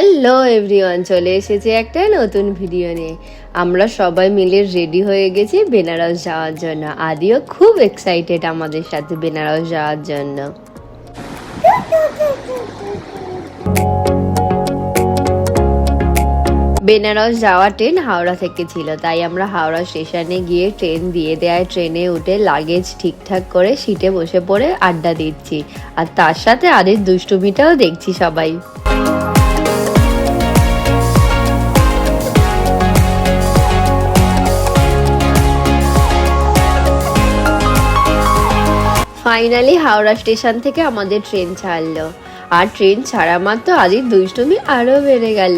Hello everyone, চলে এসেছি একটা নতুন ভিডিও নিয়ে। আমরা সবাই মিলে রেডি হয়ে গেছি বেনারস যাওয়ার জন্য। আদিও খুব এক্সাইটেড আমাদের সাথে বেনারস যাওয়ার জন্য। বেনারস যাওয়ার ট্রেন হাওড়া থেকে ছিল, তাই আমরা হাওড়া স্টেশনে গিয়ে ট্রেন দিয়ে দেয়। ট্রেনে উঠে লাগেজ ঠিকঠাক করে সিটে বসে পড়ে আড্ডা দিচ্ছি, আর তার সাথে আদির দুষ্টুমিটাও দেখছি সবাই। ফাইনালি হাওড়া স্টেশন থেকে আমাদের ট্রেন ছাড়লো, আর ট্রেন ছাড়া মাত্র আদির দুষ্টুমি আরো বেড়ে গেল।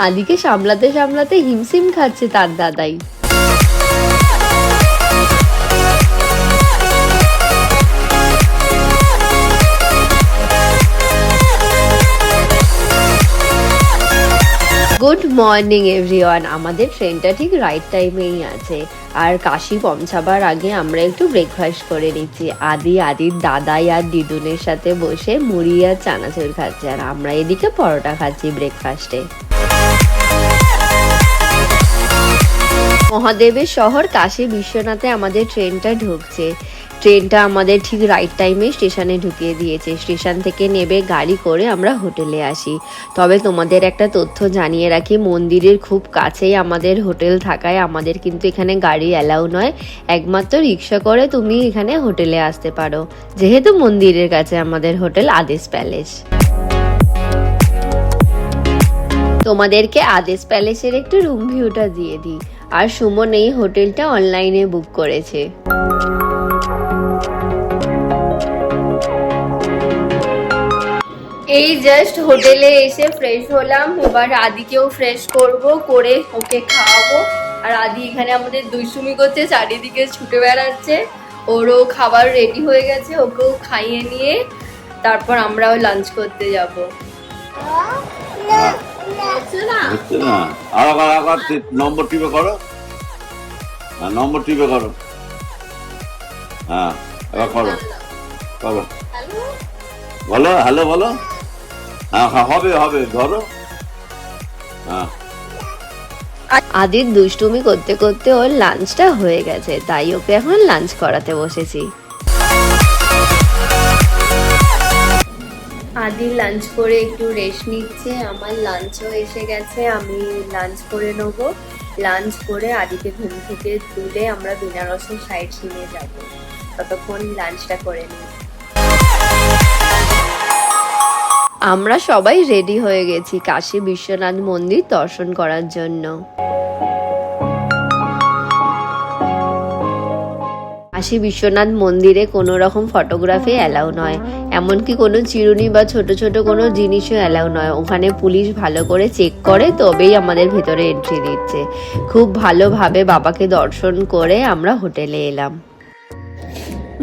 আদিকে সামলাতে সামলাতে হিমশিম খাচ্ছে তার দাদাই। গুড মর্নিং এভরিওয়ান, আমাদের ট্রেনটা ঠিক রাইট টাইমেই আছে। আর কাশি পৌঁছাবার আগে আমরা একটু ব্রেকফাস্ট করে নিচ্ছি। আদির দাদাই আর দিদুনের সাথে বসে মুড়ি আর চানাচুর খাচ্ছে, আর আমরা এদিকে পরোটা খাচ্ছি ব্রেকফাস্টে। মহাদেবের শহর কাশী বিশ্বনাথে আমাদের ট্রেনটা ঢুকছে। ট্রেনটা আমাদের ঠিক রাইট টাইমে স্টেশনে ঢুকিয়ে দিয়েছে। স্টেশন থেকে নেবে গাড়ি করে আমরা হোটেলে আসি। তবে তোমাদের একটা তথ্য জানিয়ে রাখি, মন্দিরের খুব কাছেই আমাদের হোটেল থাকায় আমাদের কিন্তু এখানে গাড়ি অ্যালাউ নয়। একমাত্র রিক্সা করে তুমি এখানে হোটেলে আসতে পারো, যেহেতু মন্দিরের কাছে আমাদের হোটেল আদেশ প্যালেস। তোমাদেরকে আদেশ প্যালেসের একটু রুম ভিউটা দিয়ে দিই। আর সুমন এই হোটেলটা অনলাইনে বুক করেছে। এই জাস্ট হোটেলে এসে ফ্রেশ হলাম, এবার আদিকেও ফ্রেশ করে ওকে খাওয়াবো। আর আদি এখানে আমাদের দুষ্টুমি করছে, চারিদিকে ছুটে বেড়াচ্ছে। ওরও খাবার রেডি হয়ে গেছে, ওকেও খাইয়ে নিয়ে তারপর আমরাও লাঞ্চ করতে যাব। নম্বর টিপে করো, নম্বর টিপে করো। হ্যাঁ এবার করো, বলো হ্যালো বলো। হ্যাঁ হবে হবে, ধরো। হ্যাঁ আদির দুষ্টুমি করতে করতে ওর লাঞ্চটা হয়ে গেছে, তাই ওকে এখন লাঞ্চ করাতে বসেছি। আদি লাঞ্চ করে একটু রেস্ট নিচ্ছে, আমার লাঞ্চও এসে গেছে, আমি লাঞ্চ করে নেবো। লাঞ্চ করে আদিকে ঘুম থেকে তুলে আমরা বেনারসের সাইড সিনে যাব। ততক্ষণ লাঞ্চটা করে নিই। আমরা সবাই রেডি হয়ে গেছি কাশী বিশ্বনাথ মন্দির দর্শন করার জন্য। কাশী বিশ্বনাথ মন্দিরে কোনো রকম ফটোগ্রাফি অ্যালাউ নয়, এমনকি কোনো চিরুনি বা ছোট ছোট কোনো জিনিসও অ্যালাউ নয়। ওখানে পুলিশ ভালো করে চেক করে তবেই আমাদের ভেতরে এন্ট্রি দিচ্ছে। খুব ভালোভাবে বাবাকে দর্শন করে আমরা হোটেলে এলাম।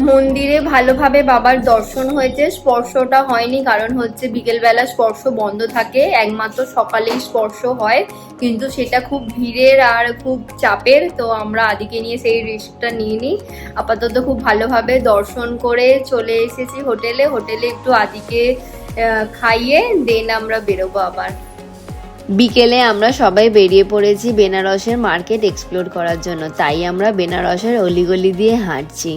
মন্দিরে ভালোভাবে বাবার দর্শন হয়েছে, স্পর্শটা হয়নি, কারণ হচ্ছে বিকেলবেলা স্পর্শ বন্ধ থাকে, একমাত্র সকালেই স্পর্শ হয়, কিন্তু সেটা খুব ভিড়ের আর খুব চাপের, তো আমরা আদিকে নিয়ে সেই রিস্কটা নিইনি। আপাতত খুব ভালোভাবে দর্শন করে চলে এসেছি হোটেলে। হোটেলে একটু আদিকে খাইয়ে দেন আমরা বেরোবো আবার। বিকেলে আমরা সবাই বেরিয়ে পড়েছি বেনারসের মার্কেট এক্সপ্লোর করার জন্য, তাই আমরা বেনারসের অলিগলি দিয়ে হাঁটছি।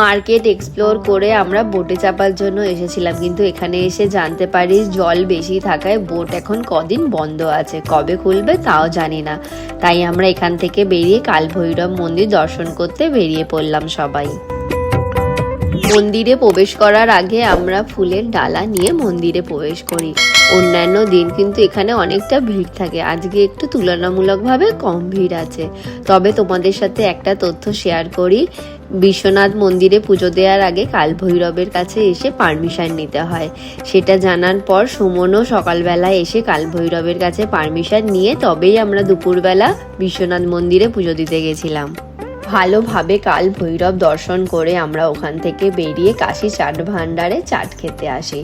মার্কেট এক্সপ্লোর করে আমরা বোটে চাপার জন্য এসেছিলাম, কিন্তু এখানে এসে জানতে পারি জল বেশি থাকায় বোট এখন কদিন বন্ধ আছে, কবে খুলবে তাও জানি না। তাই আমরা এখান থেকে বেরিয়ে কাল ভৈরব মন্দির দর্শন করতে বেরিয়ে পড়লাম সবাই। মন্দিরে প্রবেশ করার আগে আমরা ফুলের ডালা নিয়ে মন্দিরে প্রবেশ করি। অন্যান্য দিন কিন্তু এখানে অনেকটা ভিড় থাকে, আজকে একটু তুলনামূলকভাবে কম ভিড় আছে। তবে তোমাদের সাথে একটা তথ্য শেয়ার করি, বিশ্বনাথ মন্দিরে পুজো দেওয়ার আগে কালভৈরবের কাছে এসে পারমিশন নিতে হয়। সেটা জানার পর সুমনও সকালবেলা এসে কালভৈরবের কাছে পারমিশন নিয়ে তবেই আমরা দুপুরবেলা বিশ্বনাথ মন্দিরে পুজো দিতে গেছিলাম। ভালোভাবে কাল ভৈরব দর্শন করে আমরা ওখান থেকে বেরিয়ে কাশী চাট ভান্ডারে চাট খেতে আসি।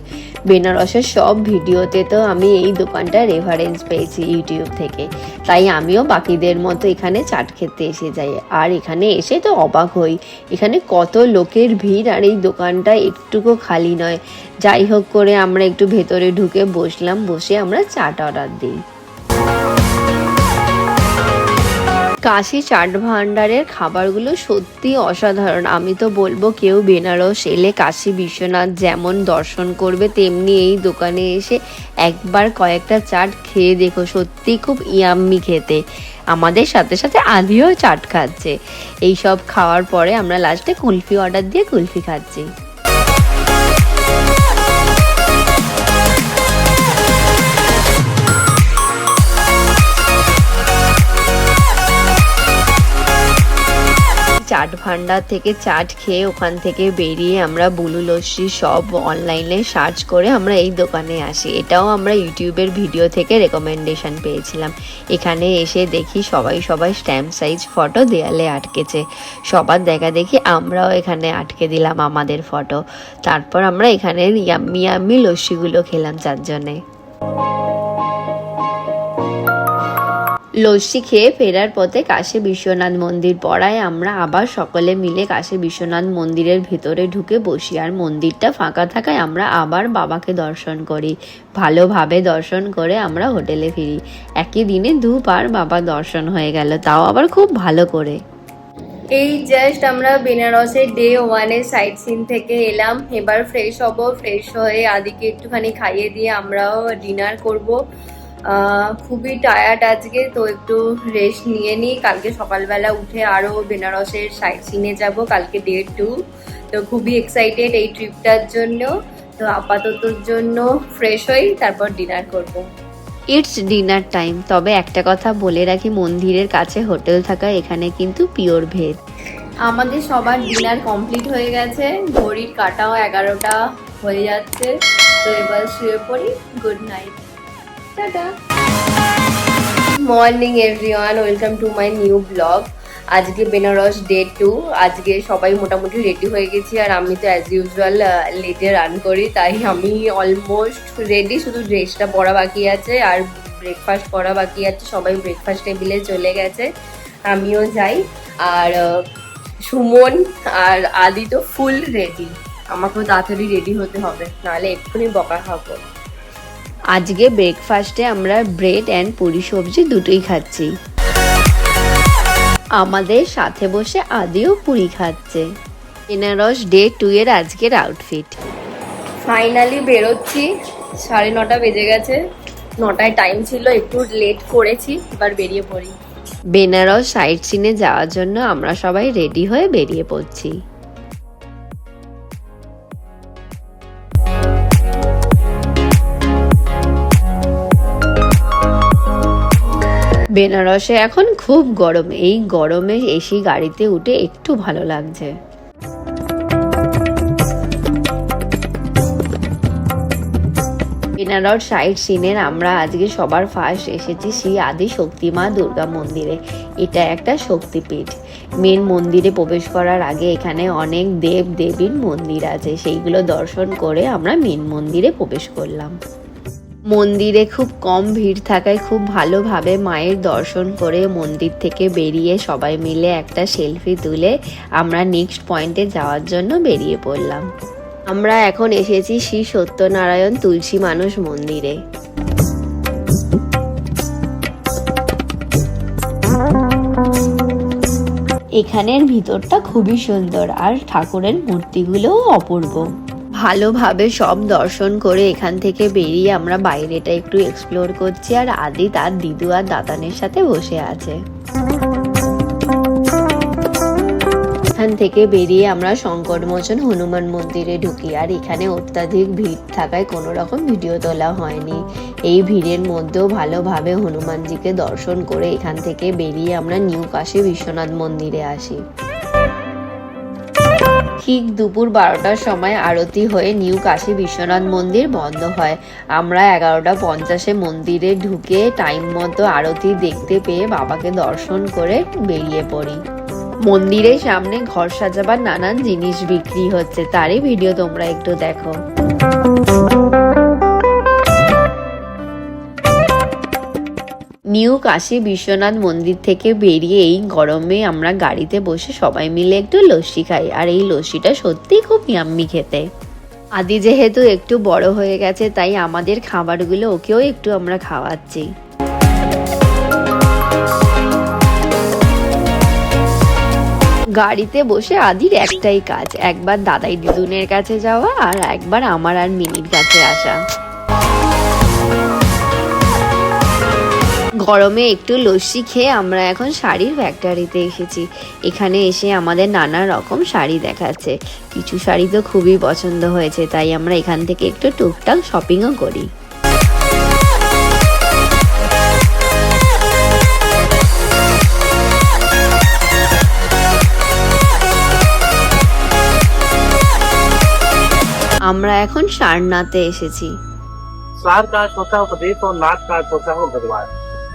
বেনারসের সব ভিডিওতে তো আমি এই দোকানটা রেফারেন্স পেয়েছি ইউটিউব থেকে, তাই আমিও বাকিদের মতো এখানে চাট খেতে এসে যাই। আর এখানে এসে তো অবাক হই, এখানে কত লোকের ভিড় আর এই দোকানটা একটুকু খালি নয়। যাই হোক করে আমরা একটু ভেতরে ঢুকে বসলাম, বসে আমরা চাট অর্ডার দিই। কাশী চাট ভান্ডারের খাবারগুলো সত্যি অসাধারণ। আমি তো বলবো কেউ বেনারস এলে কাশী বিশ্বনাথ যেমন দর্শন করবে তেমনি এই দোকানে এসে একবার কয়েকটা চাট খেয়ে দেখো, সত্যি খুব ইয়াম্মি খেতে। আমাদের সাথে সাথে আদিও চাট খাচ্ছে। এই সব খাওয়ার পরে আমরা লাস্টে কুলফি অর্ডার দিয়ে কুলফি খাচ্ছি। চাট ভান্ডার থেকে চাট খেয়ে ওখান থেকে বেরিয়ে আমরা বুলু লস্যি সব অনলাইনে সার্চ করে আমরা এই দোকানে আসি। এটাও আমরা ইউটিউবের ভিডিও থেকে রেকমেন্ডেশন পেয়েছিলাম। এখানে এসে দেখি সবাই স্ট্যাম্প সাইজ ফটো দেয়ালে আটকেছে। সবার দেখা দেখি আমরাও এখানে আটকে দিলাম আমাদের ফটো। তারপর আমরা এখানে ইয়াম্মি লস্যিগুলো খেলাম চারজনে। লস্যি খেয়ে ফেরার পথে কাশী বিশ্বনাথ মন্দির পড়ায় আমরা আবার সকলে মিলে কাশী বিশ্বনাথ মন্দিরের ভিতরে ঢুকে বসি। আর মন্দিরটা ফাঁকা থাকায় আমরা আবার বাবাকে দর্শন করি। ভালোভাবে দর্শন করে আমরা হোটেলে ফিরি। একই দিনে দুবার বাবা দর্শন হয়ে গেল, তাও আবার খুব ভালো করে। এই জাস্ট আমরা বেনারসের ডে 1 সাইট সিন থেকে এলাম। এবার ফ্রেশ হব, ফ্রেশ হয়ে আদিকে একটুখানি খাইয়ে দিয়ে আমরাও ডিনার করব। খুবই টায়ার্ড আজকে, তো একটু রেস্ট নিয়ে নিই। কালকে সকালবেলা উঠে আরও বেনারসের সাইট সিনে যাব, কালকে ডে 2। তো খুবই এক্সাইটেড এই ট্রিপটার জন্য। তো আপাতত জন্য ফ্রেশ হই, তারপর ডিনার করব। It's dinner time. তবে একটা কথা বলে রাখি, মন্দিরের কাছে হোটেল থাকা এখানে কিন্তু পিওর ভেজ। আমাদের সবার ডিনার কমপ্লিট হয়ে গেছে, ঘড়ির কাটাও 11টা হয়ে যাচ্ছে। তো এবার শুয়ে পড়ি। Good night, tata. Morning everyone, welcome to my new blog. আজকে বেনারস ডে 2। আজকে সবাই মোটামুটি রেডি হয়ে গেছি, আর আমি তো অ্যাজ ইউজুয়াল লেটে রান করি, তাই আমি অলমোস্ট রেডি। শুধু ড্রেসটা পরা বাকি আছে আর ব্রেকফাস্ট করা বাকি আছে। সবাই ব্রেকফাস্ট টেবিলে চলে গেছে, আমিও যাই। আর সুমন আর আদি তো ফুল রেডি। আমাকেও তাড়াতাড়ি রেডি হতে হবে, নাহলে এক্ষুনি বকা খাবো। আজকে ব্রেকফাস্টে আমরা ব্রেড অ্যান্ড পুরি সবজি দুটোই খাচ্ছি। আমাদের সাথে বসে আদিও পুরি খাচ্ছে। বেনারস ডে 2 এর আজকের আউটফিট। ফাইনালি বেরোচ্ছি, 9:30 বেজে গেছে। 9টায় টাইম ছিল, একটু লেট করেছি, এবার বেরিয়ে পড়ি। বেনারস সাইট সিনে যাওয়ার জন্য আমরা সবাই রেডি হয়ে বেরিয়ে পড়ছি। বেনারসে এখন খুব গরম। এই গরমে এসি গাড়িতে উঠে একটু ভালো লাগছে। বেনারস সাইট সিনের আমরা আজকে সবার ফার্স্ট এসেছি শ্রী আদি শক্তি মা দুর্গা মন্দিরে। এটা একটা শক্তিপীঠ। মেন মন্দিরে প্রবেশ করার আগে এখানে অনেক দেব দেবীর মন্দির আছে, সেইগুলো দর্শন করে আমরা মেন মন্দিরে প্রবেশ করলাম। মন্দিরে খুব কম ভিড় থাকায় খুব ভালোভাবে মায়ের দর্শন করে মন্দির থেকে বেরিয়ে সবাই মিলে একটা সেলফি তুলে আমরা নেক্সট পয়েন্টে যাওয়ার জন্য বেরিয়ে পড়লাম। আমরা এখন এসেছি শ্রী সত্যনারায়ণ তুলসী মানুষ মন্দিরে। এখানের ভিতরটা খুবই সুন্দর আর ঠাকুরের মূর্তিগুলোও অপূর্ব। ভালোভাবে সব দর্শন করে এখান থেকে বেরিয়ে আমরা বাইরেটা একটু এক্সপ্লোর করছি, আর আদি তার দিদু আর দাদানের সাথে বসে আছে। এখান থেকে বেরিয়ে আমরা সংকটমোচন হনুমান মন্দিরে ঢুকি। আর এখানে অত্যাধিক ভিড় থাকায় কোনো রকম ভিডিও তোলা হয়নি। এই ভিড়ের মধ্যেও ভালোভাবে হনুমানজিকে দর্শন করে এখান থেকে বেরিয়ে আমরা নিউ কাশী বিশ্বনাথ মন্দিরে আসি। ঠিক দুপুর 12টার সময় আরতি হয়ে নিউ কাশী বিশ্বনাথ মন্দির বন্ধ হয়। আমরা 11:50 মন্দিরে ঢুকে টাইম মতো আরতি দেখতে পেয়ে বাবাকে দর্শন করে বেরিয়ে পড়ি। মন্দিরের সামনে ঘর সাজাবার নানান জিনিস বিক্রি হচ্ছে, তারই ভিডিও তোমরা একটু দেখো। নিউ কাশী বিশ্বনাথ মন্দির থেকে বেরিয়ে এই গরমে আমরা গাড়িতে বসে সবাই মিলে একটু লস্যি খাই। আর এই লস্যিটা সত্যিই খুব ইয়াম্মি খেতে। আদি যেহেতু একটু বড় হয়ে গেছে তাই আমাদের খাবারগুলো ওকেও একটু আমরা খাওয়াচ্ছি। গাড়িতে বসে আদির একটাই কাজ, একবার দাদাই দিদুনের কাছে যাওয়া আর একবার আমার আর মিনির কাছে আসা। গরমে একটু লস্যি খেয়ে আমরা এখন শাড়ির ফ্যাক্টরিতে এসেছি। এখানে এসে আমাদের নানা রকম শাড়ি দেখাচ্ছে। কিছু শাড়ি তো খুবই পছন্দ হয়েছে, তাই আমরা এখান থেকে একটু টুকটাক শপিংও করি। আমরা এখন সারনাথে এসেছি। सार का अर्थ होता है उपदेश और नाथ का अर्थ होता है भगवान।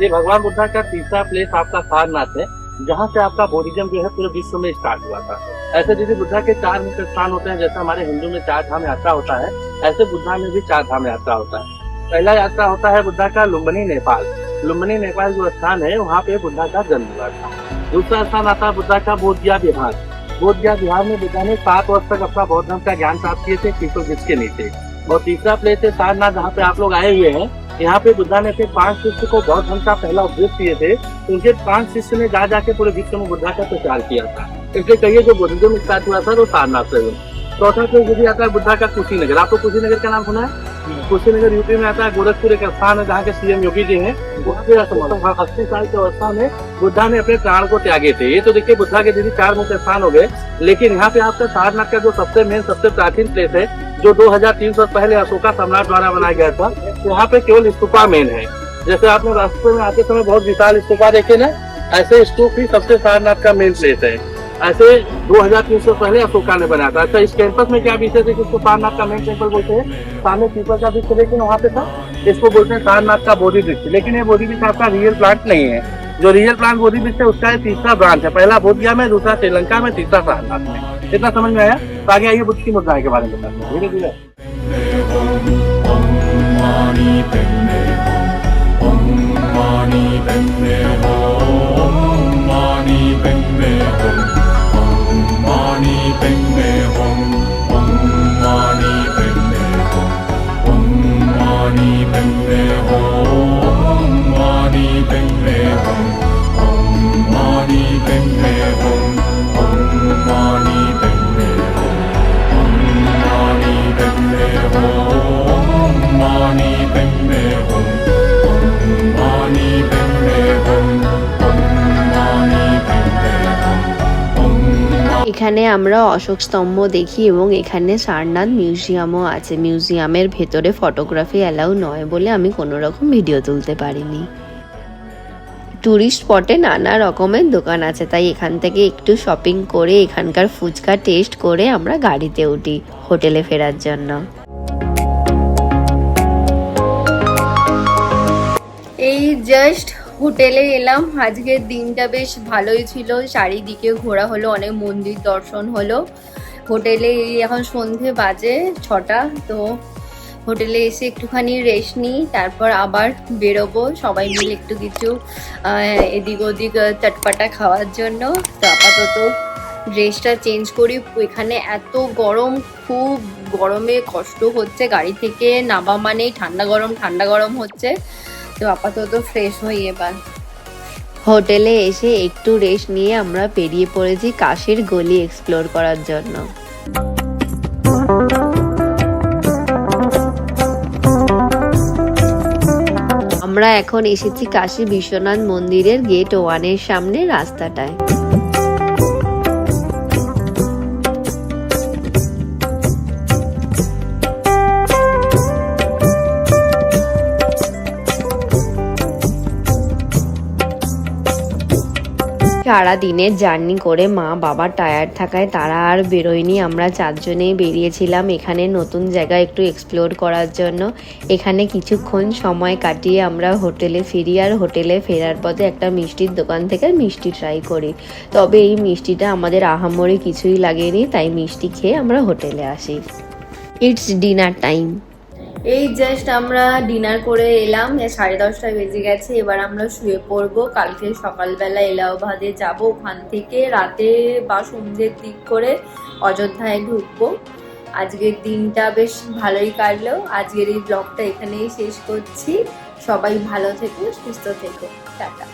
ये भगवान बुद्धा का तीसरा प्लेस आपका सारनाथ है, जहाँ से आपका बौद्धिज्म जो है पूरे विश्व में स्टार्ट हुआ था। ऐसे जैसे बुद्धा के 4 मुख्य स्थान होते हैं, जैसे हमारे हिंदू में 4 धाम यात्रा होता है, ऐसे बुद्धा में भी 4 धाम यात्रा होता है। पहला यात्रा होता है बुद्धा का लुम्बिनी नेपाल। लुम्बिनी नेपाल जो स्थान है वहाँ पे बुद्धा का जन्म हुआ था। दूसरा स्थान आता है बुद्धा का बोधगया बिहार। बोधगया बिहार में बुद्धा ने 7 वर्ष तक अपना बौद्ध धर्म का ज्ञान प्राप्त किए थे पीपल वृक्ष के नीचे। और तीसरा प्लेस है सारनाथ, जहाँ पे आप लोग आए हुए हैं। यहाँ पे बुद्धा ने अपने 5 शिष्य को बौद्ध धर्म का पहला उपदेश दिए थे। उनके 5 शिष्य ने जा जाके पूरे विश्व में बुद्धा का प्रचार किया था। इसलिए कहिए जो बुद्धिज्म स्टार्ट हुआ था वो सारनाथ से हुआ। चौथा प्लेस यदि आता है बुद्धा का कुशीनगर। आपको कुशीनगर का नाम सुना है? कुशीनगर यूपी में आता है। गोरखपुर एक स्थान है जहाँ के सीएम योगी जी हैं। 80 साल की अवस्था में बुद्धा ने अपने प्राण को त्यागे थे। ये तो देखिए बुद्धा के दीदी 4 मुख्य स्थान हो गए, लेकिन यहाँ पे आपका सारनाथ का जो सबसे मेन सबसे प्राचीन प्लेस है, जो 2300 पहले अशोका सम्राट द्वारा बनाया गया था, यहाँ पे केवल स्तूपा मेन है। जैसे आपने रास्ते में आते समय बहुत विशाल स्तूपा देखे ना, ऐसे स्तूप ही सबसे सारनाथ का मेन प्लेस है। ऐसे 2300 पहले अशोका ने बनाया था। अच्छा, इस कैंपस में क्या विशेष है कि इसको सारनाथ का मेन टेम्पल बोलते हैं? सामने पीपल का वृक्ष लेकिन वहाँ पे था, इसको बोलते हैं सारनाथ का बोधि वृक्ष। लेकिन ये बोधि वृक्ष आपका रियल प्लांट नहीं है। जो रियल प्लांट बोधि वृक्ष है उसका तीसरा ब्रांच है। पहला बोधगया में, दूसरा श्रीलंका में, तीसरा सारनाथ में। इतना समझ में आया? तो आगे आइए बुद्ध की मुद्राएं के बारे में बताते हैं धीरे धीरे। এখানে আমরা অশোক স্তম্ভ দেখি এবং এখানে সারনাথ মিউজিয়ামও আছে। মিউজিয়ামের ভেতরে ফটোগ্রাফি অ্যালাউ নয় বলে আমি কোনো রকম ভিডিও তুলতে পারিনি। টুরিস্ট স্পটে নানা রকমের দোকান আছে, তাই এখান থেকে একটু শপিং করে এখানকার ফুচকা টেস্ট করে আমরা গাড়িতে উঠি হোটেলে ফেরার জন্য। এই জাস্ট হোটেলে এলাম। আজকের দিনটা বেশ ভালোই ছিল, চারিদিকে ঘোরা হলো, অনেক মন্দির দর্শন হলো। হোটেলে এখন সন্ধে বাজে 6টা, তো হোটেলে এসে একটুখানি রেস্ট নিই, তারপর আবার বেরোবো সবাই মিলে একটু কিছু এদিক ওদিক চটপাটা খাওয়ার জন্য। তো আপাতত ড্রেসটা চেঞ্জ করি, এখানে এত গরম, খুব গরমে কষ্ট হচ্ছে, গাড়ি থেকে নামা মানেই ঠান্ডা গরম হচ্ছে। তো আপাতত ফ্রেশ হই এবার। হোটেলে এসে একটু রেস্ট নিয়ে আমরা বেরিয়ে পড়েছি কাশীর গলি এক্সপ্লোর করার জন্য। আমরা এখন এসেছি কাশী বিশ্বনাথ মন্দিরের গেট 1 এর সামনে রাস্তাটায়। সারা দিনের জার্নি করে মা বাবা টায়ার্ড থাকায় তারা আর বেরোয়নি। আমরা চারজনেই বেরিয়েছিলাম এখানে নতুন জায়গা একটু এক্সপ্লোর করার জন্য। এখানে কিছুক্ষণ সময় কাটিয়ে আমরা হোটেলে ফিরি, আর হোটেলে ফেরার পথে একটা মিষ্টির দোকান থেকে মিষ্টি ট্রাই করি। তবে এই মিষ্টিটা আমাদের আহামরি কিছুই লাগেনি, তাই মিষ্টি খেয়ে আমরা হোটেলে আসি। It's dinner time. এই জাস্ট আমরা ডিনার করে এলাম, 10:30 বেজে গেছে। এবার আমরা শুয়ে পড়বো। কালকে সকালবেলা এলাহাবাদে যাব, ওখান থেকে রাতে বা সন্ধ্যের দিক করে অযোধ্যায় ঢুকবো। আজকের দিনটা বেশ ভালোই কাটলো। আজকের এই ব্লগটা এখানেই শেষ করছি। সবাই ভালো থেকো, সুস্থ থেকো, টাটা।